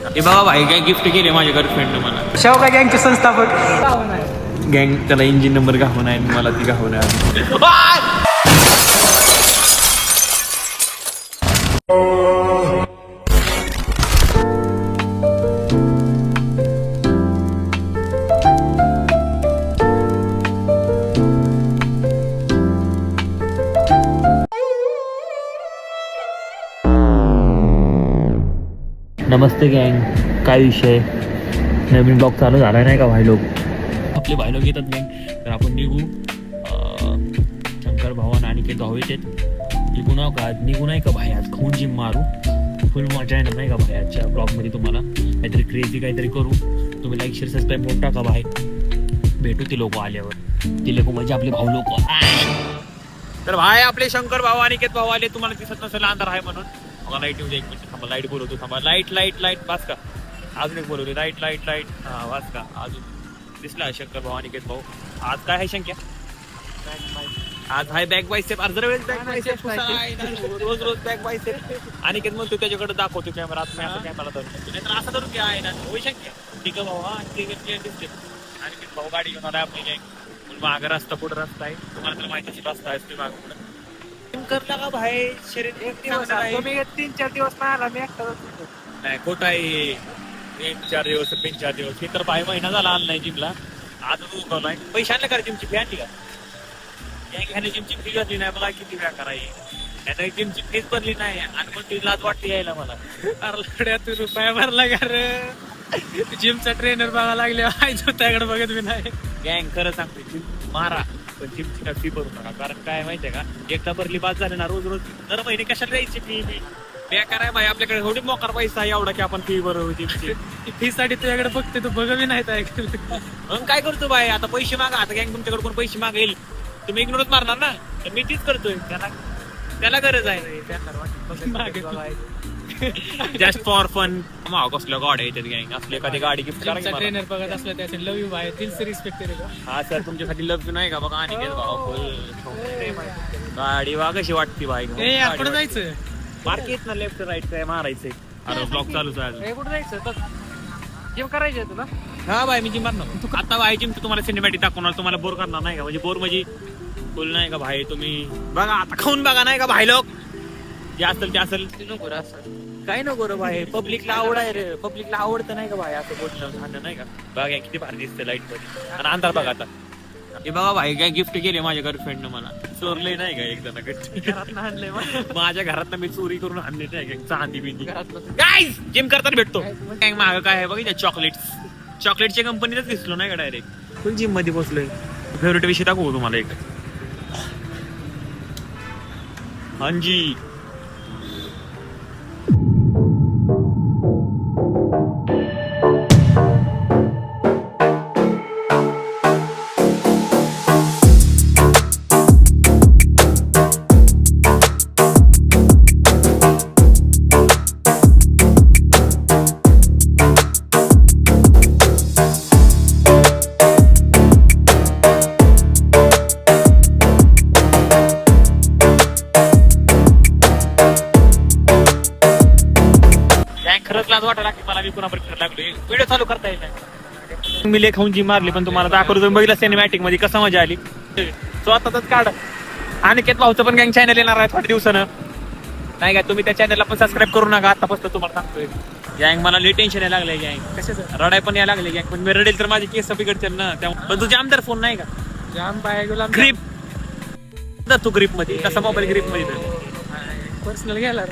हे बाबा भाई काय गिफ्ट केले माझ्या गर्लफ्रेंडने मला. शेवगा गँगचे संस्थापक गँग त्याला इंजिन नंबर गावून आहे मला ती गावून आहे. नमस्ते गँग, काय विषय? नवीन ब्लॉग चालू झाला नाही का भाई लोक? आपले भाई लोक येतात गँग, तर आपण निघू. शंकर भावान आणि काही भाऊ येतात. निघू नाही का भाई? आज खाऊन जिम मारू. फुल मजा येणार नाही का भाई आजच्या ब्लॉगमध्ये? तुम्हाला काहीतरी क्रेझी काहीतरी करू. तुम्ही लाईक शेअर सबस्क्राईब करून टाका भाई. भेटू ते लोक आल्यावर. ते लोक म्हणजे आपले भाऊ लोक. तर भाई आपले शंकर भाऊ आणि भाऊ आले. तुम्हाला दिसत नसेल अंधार आहे म्हणून. लाईट येऊ दे, एक मिनिट थांबा. लाईट बोलवतो थांबा. लाईट वाच का? अजून एक बोलवली. लाईट हा वाच का? अजून दिसला शंकर भाऊ आणि भाऊ. आज काय आहे शंक्या? आज हाय बॅक बायसेप. अर्धा वेळेस बॅक बायसेप. रोज बॅक बायसेप. आणि म्हणतो त्याच्याकडे दाखवतो कॅमेरा. कॅमेरा तर असं धरून घ्या आहे ना. होई शक्य. ठीक आहे भाऊ. हा ठीक आहे दिसते. आणि भाऊ गाडी घेऊन आलाय आपली गँग. मागं रस्ता पुढे रस्ता आहे. तुम्हाला तर माहितीची रस्ता आहे मागं पुढे. करला का भाई शरीर एक दिवस 3-4 दिवस नाही आला मी एकटा. नाही खोट आहे. 3-4 दिवस 3-4 दिवस हे तर भाई महिना झाला आला नाही जिमला. आज उगवलाय. पैसे आणले का जिमची फी आणली का? ह्याने जिमची फी घातली नाही मला. किती वेळा करायची त्याने जिमची फीच भरली नाही. आणि मग ती लाज वाटते यायला मला. अरे तू रुपया भरला का रे? जिमचा ट्रेनर बघा लागले त्याकडे बघत मी नाही. गँग खरं सांगते जिम मारा पण जिमची काय फी भरू नका. कारण काय माहितीये का, एकदा भरली बाद झाली ना रोज दर महिने कशाला द्यायची फी? बेकार आहे भाई. आपल्याकडे एवढी मोकार पैसा आहे एवढा की आपण फी भरू जिमची. फी साठी तुझ्याकडे बघते, तू बघवी नाही ऐकलं. मग काय करतो भाई? आता पैसे मागा. आता गँग तुमच्याकडे कोण पैसे मागेल तुम्ही इग्नोरच मारणार ना. तर मी तीच करतोय. त्याला गरज आहे. Just for fun. कसलं गाडी येतात गँग. असले एखादी गाडी गिफ्ट करा. ट्रेनर बघत असलं त्याचे लव यू भाई. दिल से रिस्पेक्ट आहे. हा सर तुमच्यासाठी लव यू नाही का? बघा आणि गाडी वा कशी वाटते भाई. कुठं जायचं? मार्केट ना लेफ्ट राईट काय मारायचंय. अरे ब्लॉक चालूच आहे. कुठं जायचं? जिम करायचं तुला? हा भाई मी जिम मारणार. आता भाई जिम तुम्हाला सिनेमॅटिक दाखवणार. तुम्हाला बोर करणार नाही का? म्हणजे बोर म्हणजे बोल नाही का भाई? तुम्ही बघा आता खाऊन बघा नाही का भाई लोक? जे असेल ते असेल. काय नको रे भाई. पब्लिकला आवड आहे रे. पब्लिकला आवडतं नाही का भाई असं बोलणं खाणं नाही का? बघा किती भारी दिसतं लाईट मध्ये. आणि अंधार बघा आता. हे बघा भाई काय गिफ्ट केले माझ्या गर्लफ्रेंडनं मला. चोरले नाही का एकदा घरात आणलंय माझ्या घरात मी चोरी करून आणले नाही का चांदी बिंदी. गाईज जिम करताना भेटतो. माग काय आहे बघा चॉकलेट्स. चॉकलेटच्या कंपनीतच दिसलो नाही का डायरेक्ट. फुल जिम मध्ये बसलोय. फेवरेट विषय दाखवू तुम्हाला एक. हांजी वाटायला की मला मी पुन्हा लागलो. व्हिडिओ चालू करता येईल नाही. मी ले खाऊन जी मारली पण तुम्हाला दाखवतो. तुम्ही बघितलं सिनेमॅटिक मध्ये कसं मजा आली. स्वतःच काढ. आणि भाऊचं पण गँग चॅनल येणार आहे थोड्या दिवसानं नाही का? तुम्ही त्या चॅनलला पण सबस्क्राईब करू नका. आतापासून तुम्हाला सांगतोय गँग. मला लई टेन्शन यायला लागलंय गँग. कशाचं? रडाय पण यायला लागले गँग. पण मी रडेल तर माझी केस बिघडतील ना. पण तुझे आमदार फोन नाही का? जाम बाय ग्रीप तू ग्रीप मध्ये कसा मोबाईल ग्रीप मध्ये पर्सनल घ्यायला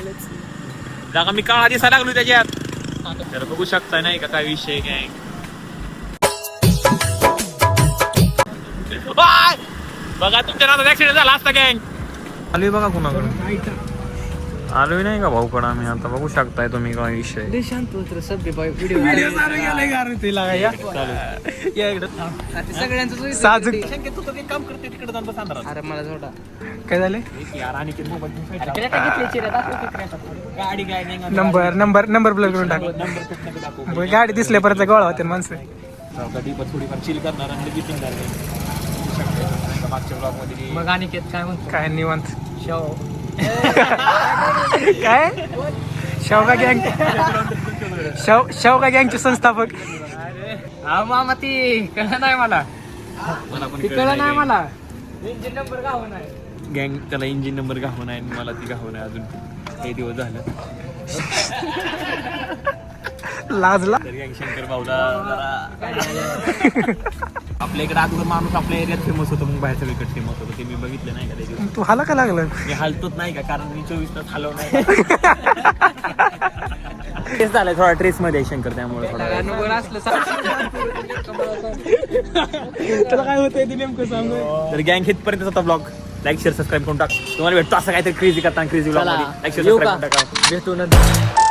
जागा मी काळा दिसायला लागलो त्याच्यात. तर बघू शकता नाही का काय विषय गँग. बघा तुमच्या नादात ऍक्सिडेंट झाला असता गँग. आलोय बघा कुणाकडे आलोय नाही का भाऊकडे आम्ही. आता बघू शकताय तुम्ही काय विषय. शांत होत सगळे काम करते तिकडे जाऊन बस अंधारात. अरे मला थोडा काय झाले? गाडी काय नाही. नंबर प्लेट करून टाक. गाडी दिसल्या परत गोळा होते माणसं. कधी थोडीफार चिल करणार आणि बिटिंग मागच्या ब्लॉग मध्ये. मग अनिकेत काय म्हणतो? काय निवांत. शेव काय शेवगा गँग शेवगा गँगचे संस्थापक. हा मामा ती कळलं नाही मला. मला पण ती कळलं नाही मला. इंजिन नंबर गाव नाही. गँग त्याला इंजिन नंबर गाव नाही आणि मला ती गाव नाही अजून काही दिवस झालं. लाजला. तर गँग शंकर भाऊला आपल्या इकडे अगोदर माणूस आपल्या एरियात फेमस होतो मग बाहेर सगळीकडे फेमस होतो ते मी बघितलं नाही का त्या दिवस. तू हाला का लागलं? मी हालतोच नाही का कारण मी 24 तास हलव नाही. ट्रेस झालाय थोडा ट्रेस मध्ये शंकर त्यामुळे थोडा अनुभव असलं त्याला काय होतंय ते नेमकं सांग. तर गँग इथपर्यंत होता ब्लॉग. लाईक शेअर सबस्क्राईब करून टाक. तुम्हाला भेटतो असं काहीतरी क्रेझी करताना क्रेझी ब्लॉग मध्ये. लाईक शेअर सबस्क्राईब करून टाका. भेटू नंतर.